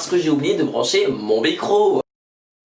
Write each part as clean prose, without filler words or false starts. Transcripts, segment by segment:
parce que j'ai oublié de brancher mon micro.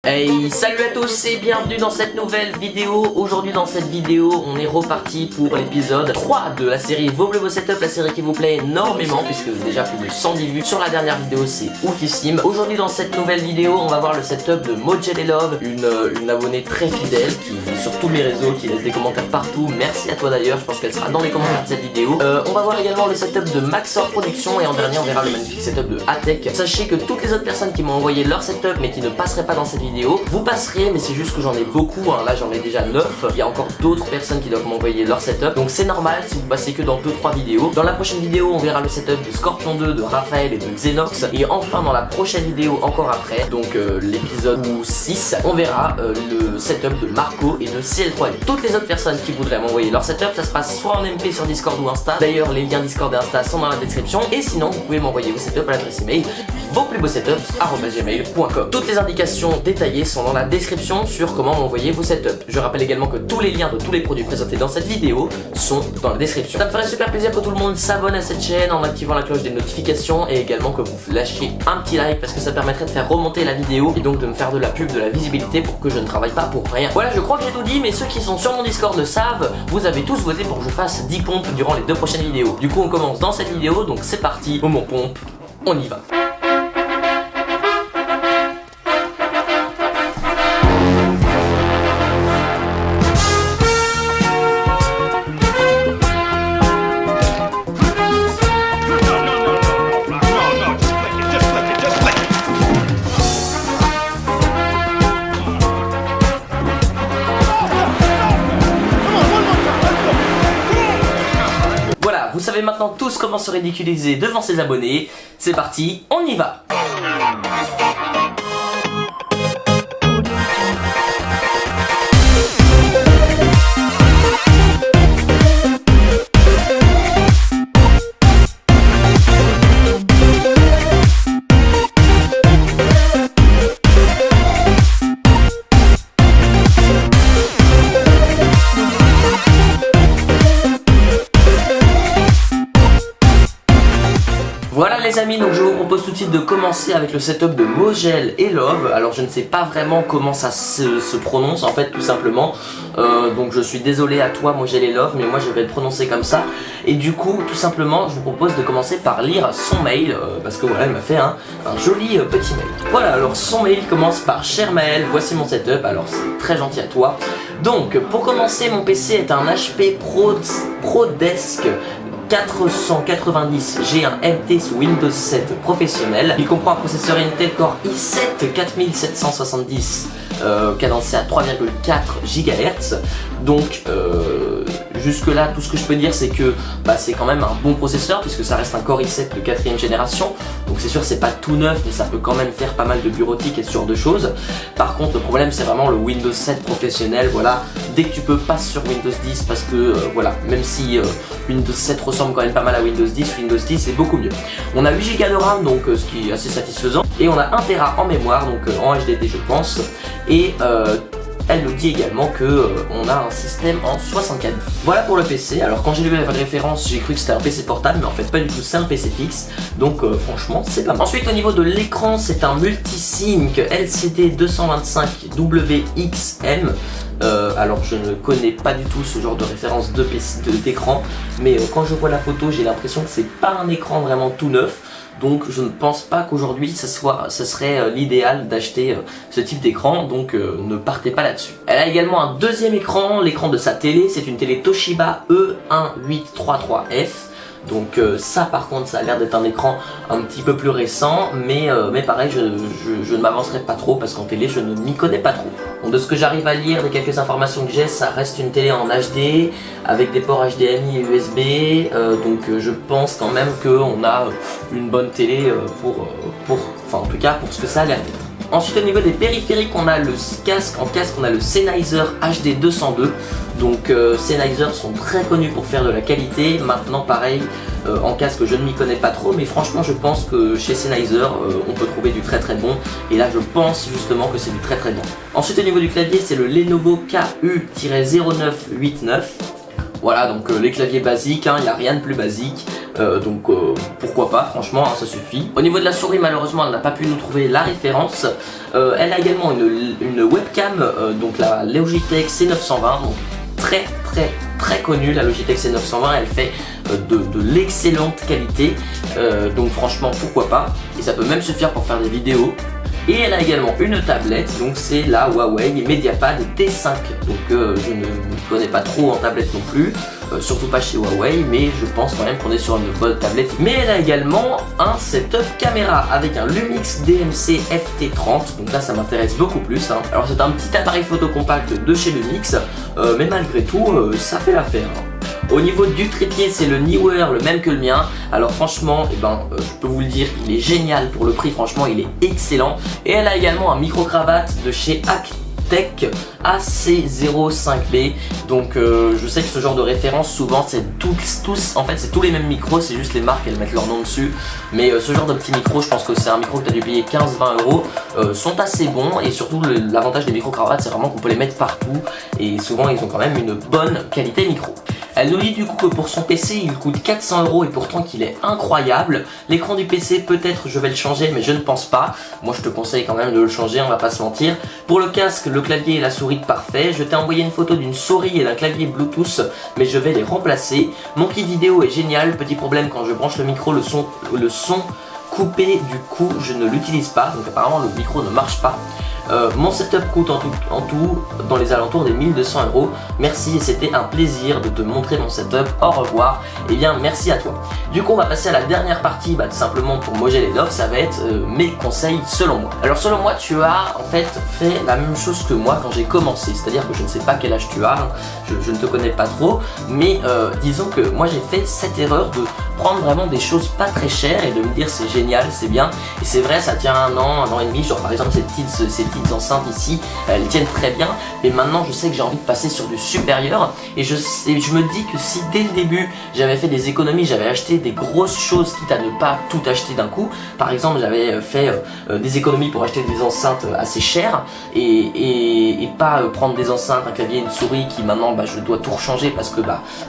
Hey, salut à tous et bienvenue dans cette nouvelle vidéo. Aujourd'hui dans cette vidéo, on est reparti pour l'épisode 3 de la série Vos Bleus Vos Setup, la série qui vous plaît énormément puisque déjà plus de 110 vues sur la dernière vidéo, c'est oufissime. Aujourd'hui dans cette nouvelle vidéo, on va voir le setup de Mojel et Love, une abonnée très fidèle qui est sur tous mes réseaux, qui laisse des commentaires partout. Merci à toi d'ailleurs, je pense qu'elle sera dans les commentaires de cette vidéo. On va voir également le setup de Maxor Production et en dernier on verra le magnifique setup de Atech. Sachez que toutes les autres personnes qui m'ont envoyé leur setup mais qui ne passeraient pas dans cette vidéo, vous passerez, mais c'est juste que j'en ai beaucoup, hein. Là j'en ai déjà 9, il y a encore d'autres personnes qui doivent m'envoyer leur setup, donc c'est normal si vous passez que dans 2-3 vidéos. Dans la prochaine vidéo on verra le setup de Scorpion 2, de Raphaël et de Xenox, et enfin dans la prochaine vidéo encore après, donc l'épisode 6, on verra le setup de Marco et de CL3L. Toutes les autres personnes qui voudraient m'envoyer leur setup, ça se passe soit en MP sur Discord ou Insta, d'ailleurs les liens Discord et Insta sont dans la description, et sinon vous pouvez m'envoyer vos setups à l'adresse email vosplusbeauxsetups@gmail.com. Toutes les indications détaillées sont dans la description sur comment m'envoyer vos setups. Je rappelle également que tous les liens de tous les produits présentés dans cette vidéo sont dans la description. Ça me ferait super plaisir que tout le monde s'abonne à cette chaîne en activant la cloche des notifications et également que vous lâchiez un petit like parce que ça permettrait de faire remonter la vidéo et donc de me faire de la pub, de la visibilité pour que je ne travaille pas pour rien. Voilà, je crois que j'ai tout dit, mais ceux qui sont sur mon Discord le savent, vous avez tous voté pour que je fasse 10 pompes durant les 2 prochaines vidéos. Du coup on commence dans cette vidéo, donc c'est parti, moment pompe, on y va. Voilà, vous savez maintenant tous comment se ridiculiser devant ses abonnés. C'est parti, on y va. Voilà les amis, donc je vous propose tout de suite de commencer avec le setup de Mojel et Love. Alors je ne sais pas vraiment comment ça se prononce en fait tout simplement, donc je suis désolé à toi Mojel et Love, mais moi je vais le prononcer comme ça. Et du coup tout simplement je vous propose de commencer par lire son mail, parce que voilà il m'a fait un joli petit mail. Voilà, alors son mail commence par: Cher Maël, voici mon setup. Alors c'est très gentil à toi. Donc pour commencer, mon PC est un HP ProDesk 490 G1 MT sous Windows 7 professionnel. Il comprend un processeur Intel Core i7 4770 cadencé à 3,4 GHz. Donc jusque là tout ce que je peux dire c'est que c'est quand même un bon processeur puisque ça reste un Core i7 de 4ème génération. Donc c'est sûr c'est pas tout neuf mais ça peut quand même faire pas mal de bureautique et ce genre de choses. Par contre le problème c'est vraiment le Windows 7 professionnel. Voilà, dès que tu peux passer sur Windows 10 parce que voilà, même si Windows 7 ressemble quand même pas mal à Windows 10, Windows 10 est beaucoup mieux. On a 8 Go de RAM donc ce qui est assez satisfaisant et on a 1 Tera en mémoire donc en HDD je pense, et elle nous dit également que on a un système en 64. Voilà pour le PC. Alors quand j'ai lu la référence j'ai cru que c'était un PC portable mais en fait pas du tout, c'est un PC fixe. Donc franchement c'est pas mal. Ensuite au niveau de l'écran c'est un Multisync LCD 225 WXM. Alors je ne connais pas du tout ce genre de référence d'écran, mais quand je vois la photo j'ai l'impression que c'est pas un écran vraiment tout neuf. Donc je ne pense pas qu'aujourd'hui ce serait l'idéal d'acheter ce type d'écran, donc ne partez pas là-dessus. Elle a également un deuxième écran, l'écran de sa télé, c'est une télé Toshiba E1833F. Donc ça par contre ça a l'air d'être un écran un petit peu plus récent, mais pareil je ne m'avancerai pas trop parce qu'en télé je ne m'y connais pas trop. Bon, de ce que j'arrive à lire, des quelques informations que j'ai, ça reste une télé en HD avec des ports HDMI et USB, donc je pense quand même qu'on a une bonne télé enfin en tout cas pour ce que ça a l'air d'être. Ensuite au niveau des périphériques on a le casque, on a le Sennheiser HD 202. Donc Sennheiser sont très connus pour faire de la qualité. Maintenant pareil en casque je ne m'y connais pas trop, mais franchement je pense que chez Sennheiser on peut trouver du très très bon. Et là je pense justement que c'est du très très bon. Ensuite au niveau du clavier c'est le Lenovo KU-0989. Voilà, donc les claviers basiques, il n'y a rien de plus basique. Pourquoi pas, franchement, hein, ça suffit. Au niveau de la souris, malheureusement, elle n'a pas pu nous trouver la référence. Elle a également une webcam, donc la Logitech C920, donc très connue, la Logitech C920. Elle fait de l'excellente qualité, donc franchement, pourquoi pas. Et ça peut même suffire pour faire des vidéos. Et elle a également une tablette, donc c'est la Huawei MediaPad T5. Donc je ne me connais pas trop en tablette non plus, surtout pas chez Huawei, mais je pense quand même qu'on est sur une bonne tablette. Mais elle a également un setup caméra avec un Lumix DMC FT30, donc là ça m'intéresse beaucoup plus, hein. Alors c'est un petit appareil photo compact de chez Lumix, mais malgré tout ça fait l'affaire. Au niveau du trépied, c'est le Neewer, le même que le mien. Alors franchement, je peux vous le dire, il est génial pour le prix, franchement il est excellent. Et elle a également un micro-cravate de chez Actech AC05B. Donc je sais que ce genre de référence, souvent c'est c'est tous les mêmes micros, c'est juste les marques, elles mettent leur nom dessus. Mais ce genre de petit micro, je pense que c'est un micro que tu as dû payer 15-20 euros, sont assez bons. Et surtout l'avantage des micro-cravates, c'est vraiment qu'on peut les mettre partout. Et souvent ils ont quand même une bonne qualité micro. Elle nous dit du coup que pour son PC il coûte 400 euros et pourtant qu'il est incroyable. L'écran du PC, peut-être je vais le changer, mais je ne pense pas. Moi je te conseille quand même de le changer, on va pas se mentir. Pour le casque, le clavier et la souris parfait. Je t'ai envoyé une photo d'une souris et d'un clavier Bluetooth, mais je vais les remplacer. Mon kit vidéo est génial. Petit problème, quand je branche le micro, le son coupé, du coup je ne l'utilise pas, donc apparemment le micro ne marche pas. Mon setup coûte en tout dans les alentours des 1200 euros. Merci et c'était un plaisir de te montrer mon setup. Au revoir. Et bien merci à toi. Du coup on va passer à la dernière partie, tout simplement pour Mogel et Love, ça va être mes conseils selon moi. Alors selon moi tu as en fait la même chose que moi quand j'ai commencé, c'est-à-dire que je ne sais pas quel âge tu as, hein. Je ne te connais pas trop, mais disons que moi j'ai fait cette erreur de prendre vraiment des choses pas très chères et de me dire c'est génial, c'est bien. Et c'est vrai, ça tient un an et demi, genre par exemple ces petites enceintes ici, elles tiennent très bien. Mais maintenant je sais que j'ai envie de passer sur du supérieur et je me dis que si dès le début j'avais fait des économies, j'avais acheté des grosses choses quitte à ne pas tout acheter d'un coup. Par exemple j'avais fait des économies pour acheter des enceintes assez chères et pas prendre des enceintes, un clavier, une souris qui maintenant je dois tout rechanger parce que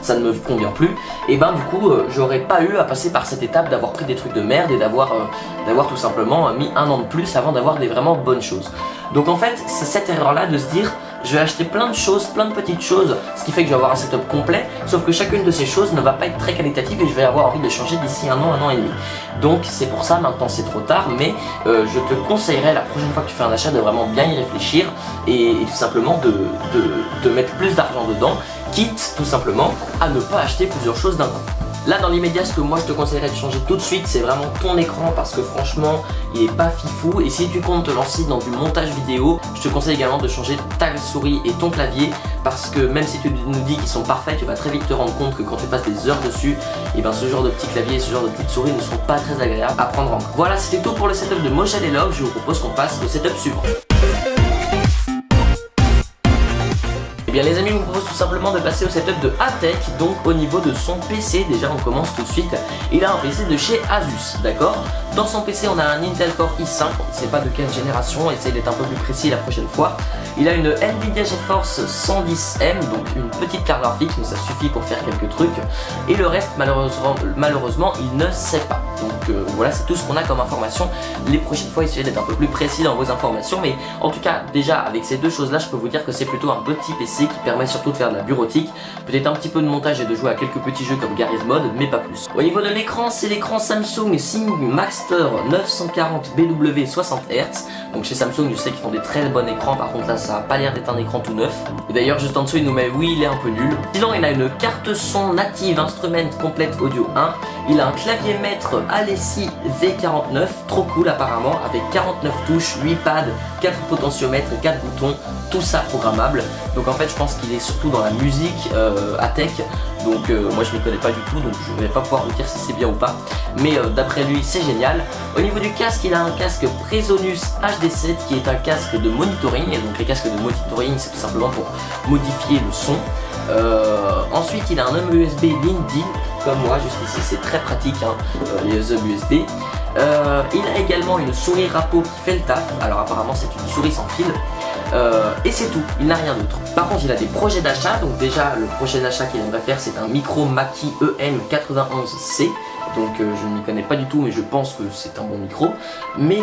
ça ne me convient plus. Et du coup j'aurais pas eu à passer par cette étape d'avoir pris des trucs de merde et d'avoir tout simplement mis un an de plus avant d'avoir des vraiment bonnes choses. Donc en fait c'est cette erreur là de se dire je vais acheter plein de choses, plein de petites choses, ce qui fait que je vais avoir un setup complet, sauf que chacune de ces choses ne va pas être très qualitative et je vais avoir envie de les changer d'ici un an et demi. Donc c'est pour ça, maintenant c'est trop tard, mais je te conseillerais la prochaine fois que tu fais un achat de vraiment bien y réfléchir et tout simplement de mettre plus d'argent dedans, quitte tout simplement à ne pas acheter plusieurs choses d'un coup. Là dans l'immédiat, ce que moi je te conseillerais de changer tout de suite, c'est vraiment ton écran parce que franchement il est pas fifou. Et si tu comptes te lancer dans du montage vidéo, je te conseille également de changer ta souris et ton clavier parce que même si tu nous dis qu'ils sont parfaits, tu vas très vite te rendre compte que quand tu passes des heures dessus, et ce genre de petits claviers et ce genre de petites souris ne sont pas très agréables à prendre en main. Voilà, c'était tout pour le setup de Mogel et Love. Je vous propose qu'on passe au setup suivant. Et bien les amis, je vous propose tout simplement de passer au setup de Atech. Donc au niveau de son PC, déjà on commence tout de suite. Il a un PC de chez Asus, d'accord. Dans son PC on a un Intel Core i5, on ne sait pas de quelle génération, essayez d'être un peu plus précis la prochaine fois. Il a une Nvidia GeForce 110M, donc une petite carte graphique, mais ça suffit pour faire quelques trucs. Et le reste malheureusement il ne sait pas. Donc voilà, c'est tout ce qu'on a comme information. Les prochaines fois essayez d'être un peu plus précis dans vos informations, mais en tout cas déjà avec ces deux choses là je peux vous dire que c'est plutôt un petit PC qui permet surtout de faire de la bureautique, peut-être un petit peu de montage et de jouer à quelques petits jeux comme Garry's Mod, mais pas plus. Au niveau de l'écran, c'est l'écran Samsung Maxter 940 BW 60 Hz. Donc chez Samsung, je sais qu'ils font des très bons écrans, par contre là ça a pas l'air d'être un écran tout neuf. Et d'ailleurs juste en dessous il nous met oui il est un peu nul. Sinon il a une carte son native instrument complète audio 1. Il a un clavier maître Alessi V49, trop cool apparemment, avec 49 touches, 8 pads, 4 potentiomètres et 4 boutons, tout ça programmable. Donc en fait je pense qu'il est surtout dans la musique Atech. Donc moi je m'y connais pas du tout, donc je vais pas pouvoir vous dire si c'est bien ou pas. Mais d'après lui c'est génial. Au niveau du casque, il a un casque Presonus HD7 qui est un casque de monitoring. Et donc les casques de monitoring c'est tout simplement pour modifier le son. Ensuite il a un hub USB Lindy comme moi jusqu'ici, c'est très pratique hein, les hubs USB. Il a également une souris Rapo qui fait le taf. Alors apparemment c'est une souris sans fil. et c'est tout, il n'a rien d'autre. Par contre il a des projets d'achat, donc déjà le projet d'achat qu'il aimerait faire c'est un micro Mackie EM91C. Donc je ne m'y connais pas du tout mais je pense que c'est un bon micro. Mais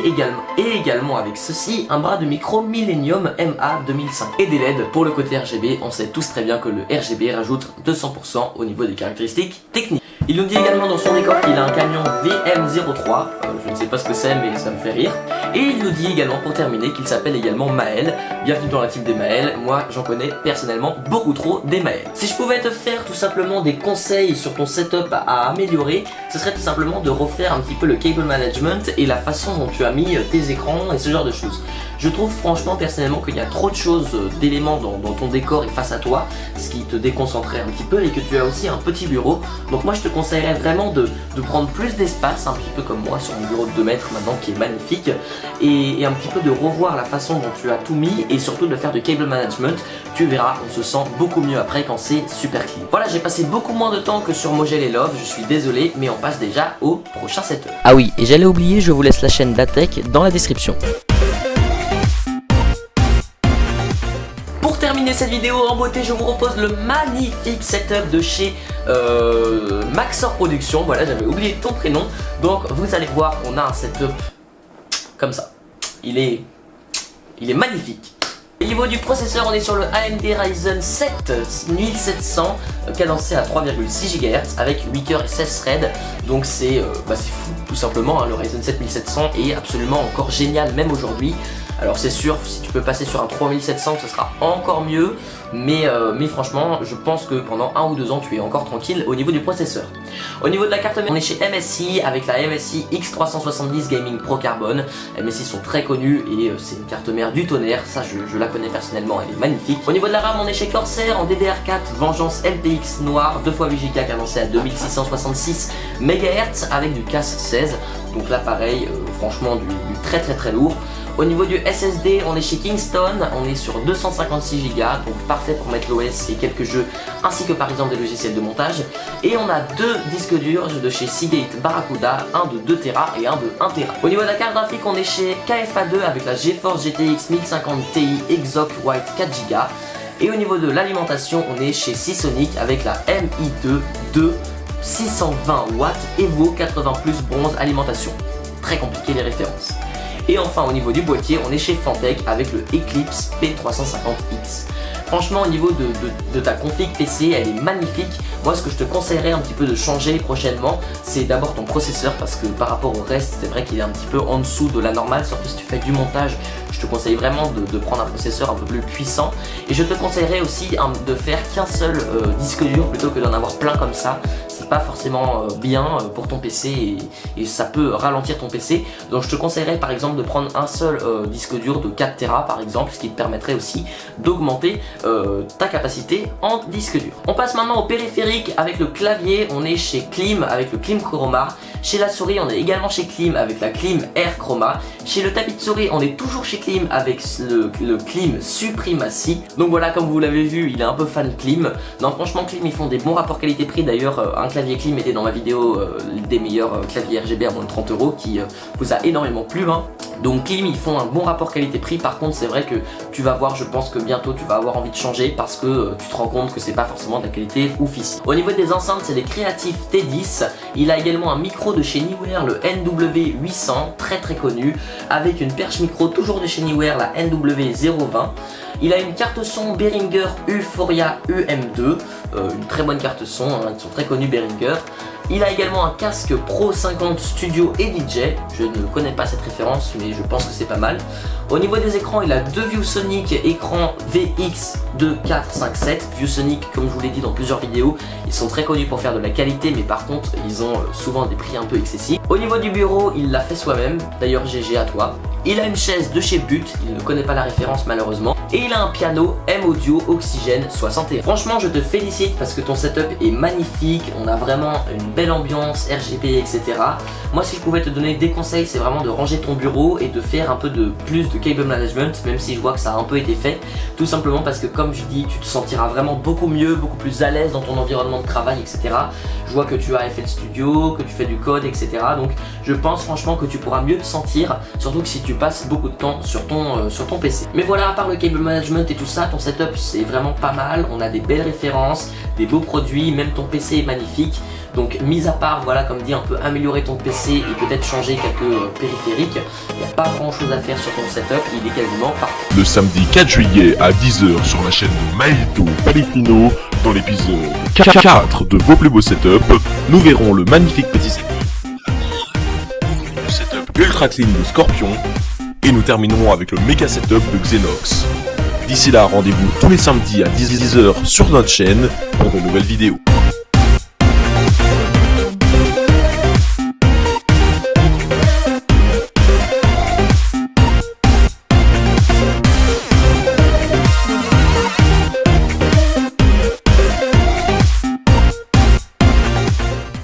également avec ceci, un bras de micro Millennium MA2005. Et des LED pour le côté RGB, on sait tous très bien que le RGB rajoute 200% au niveau des caractéristiques techniques. Il nous dit également dans son décor qu'il a un camion VM03, je ne sais pas ce que c'est mais ça me fait rire. Et il nous dit également pour terminer qu'il s'appelle également Maël. Bienvenue dans la team des Maël, moi j'en connais personnellement beaucoup trop des Maël. Si je pouvais te faire tout simplement des conseils sur ton setup à améliorer, ce serait tout simplement de refaire un petit peu le cable management et la façon dont tu as mis tes écrans et ce genre de choses. Je trouve franchement personnellement qu'il y a trop de choses, d'éléments dans ton décor et face à toi, ce qui te déconcentrait un petit peu et que tu as aussi un petit bureau. Donc moi je te conseillerais vraiment de prendre plus d'espace, un petit peu comme moi sur mon bureau de 2 mètres maintenant qui est magnifique, et un petit peu de revoir la façon dont tu as tout mis et surtout de faire du cable management. Tu verras, on se sent beaucoup mieux après quand c'est super clean. Voilà, j'ai passé beaucoup moins de temps que sur Mogel et Love, je suis désolé, mais on passe déjà au prochain setup. Ah oui, et j'allais oublier, je vous laisse la chaîne d'Atech dans la description. Pour terminer cette vidéo en beauté, je vous propose le magnifique setup de chez Maxor Production. Voilà, j'avais oublié ton prénom. Donc vous allez voir, on a un setup comme ça. Il est magnifique. Au niveau du processeur, on est sur le AMD Ryzen 7 1700 cadencé à 3,6 GHz avec 8 cœurs et 16 threads. Donc c'est fou tout simplement, hein. Le Ryzen 7 1700 est absolument encore génial même aujourd'hui. Alors c'est sûr, si tu peux passer sur un 3700 ce sera encore mieux, mais franchement je pense que pendant 1 ou 2 ans tu es encore tranquille au niveau du processeur. Au niveau de la carte mère, on est chez MSI avec la MSI X370 Gaming Pro Carbon. MSI sont très connus et c'est une carte mère du tonnerre, ça je la connais personnellement, elle est magnifique. Au niveau de la RAM, on est chez Corsair en DDR4 Vengeance LPX noir 2x8 Go cadencé à 2666 MHz avec du CAS 16. Donc là pareil, franchement du très lourd. Au niveau du SSD, on est chez Kingston, on est sur 256 Go, donc parfait pour mettre l'OS et quelques jeux, ainsi que par exemple des logiciels de montage. Et on a 2 disques durs de chez Seagate Barracuda, un de 2 Tera et un de 1 Tera. Au niveau de la carte graphique, on est chez KFA2 avec la GeForce GTX 1050 Ti Exoc White 4 Go. Et au niveau de l'alimentation, on est chez Seasonic avec la MI2 620 watts Evo 80 Plus bronze alimentation. Très compliqué les références. Et enfin au niveau du boîtier, on est chez Fantech avec le Eclipse P350X. Franchement au niveau de ta config PC, elle est magnifique. Moi ce que je te conseillerais un petit peu de changer prochainement, c'est d'abord ton processeur, parce que par rapport au reste c'est vrai qu'il est un petit peu en dessous de la normale, surtout si tu fais du montage. Je te conseille vraiment de prendre un processeur un peu plus puissant. Et je te conseillerais aussi de faire qu'un seul disque dur plutôt que d'en avoir plein comme ça. C'est pas forcément bien pour ton PC et ça peut ralentir ton PC. Donc je te conseillerais par exemple de prendre un seul disque dur de 4 Tera par exemple, ce qui te permettrait aussi d'augmenter ta capacité en disque dur. On passe maintenant au périphérique avec le clavier. On est chez Klim avec le Klim Chroma. Chez la souris, on est également chez Klim avec la Klim Air Chroma. Chez le tapis de souris, on est toujours chez Klim avec le Klim Supremacy. Donc voilà, comme vous l'avez vu, il est un peu fan Klim. Non, franchement, Klim, ils font des bons rapports qualité-prix. D'ailleurs, un clavier Klim était dans ma vidéo des meilleurs claviers RGB à moins de 30 € qui vous a énormément plu, hein. Donc Klim, ils font un bon rapport qualité-prix. Par contre c'est vrai que tu vas voir, je pense que bientôt tu vas avoir envie de changer parce que tu te rends compte que c'est pas forcément de la qualité ouf ici. Au niveau des enceintes, c'est des Creative T10. Il a également un micro de chez Neewer, le NW800, très connu, avec une perche micro toujours de chez Neewer, la NW020. Il a une carte son Behringer Euphoria UM2, une très bonne carte son, hein, ils sont très connus Behringer. Il a également un casque Pro 50 Studio et DJ, je ne connais pas cette référence mais je pense que c'est pas mal. Au niveau des écrans, il a 2 ViewSonic écran VX2457. ViewSonic, comme je vous l'ai dit dans plusieurs vidéos, ils sont très connus pour faire de la qualité, mais par contre ils ont souvent des prix un peu excessifs. Au niveau du bureau, il l'a fait soi-même, d'ailleurs GG à toi. Il a une chaise de chez But, il ne connaît pas la référence malheureusement. Et il a un piano M-Audio Oxygène 61. Franchement je te félicite parce que ton setup est magnifique, on a vraiment une belle ambiance, RGB, etc. Moi si je pouvais te donner des conseils, c'est vraiment de ranger ton bureau et de faire un peu plus de cable management, même si je vois que ça a un peu été fait. Tout simplement parce que comme je dis, tu te sentiras vraiment beaucoup mieux, beaucoup plus à l'aise dans ton environnement de travail, etc. Je vois que tu as FL Studio, que tu fais du code, etc. Donc je pense franchement que tu pourras mieux te sentir, surtout que si tu passes beaucoup de temps sur ton PC. Mais voilà, à part le cable cable management et tout ça, ton setup c'est vraiment pas mal, on a des belles références, des beaux produits, même ton PC est magnifique. Donc mis à part, voilà, comme dit, un peu améliorer ton PC et peut-être changer quelques périphériques, il n'y a pas grand chose à faire sur ton setup, il est quasiment parfait. Le samedi 4 juillet à 10h sur la chaîne de Maito Palifino, dans l'épisode 4 de Vos plus beaux setups, nous verrons le magnifique petit setup ultra clean de Scorpion, et nous terminerons avec le méga setup de Xenox. D'ici là, rendez-vous tous les samedis à 10h sur notre chaîne pour de nouvelles vidéos.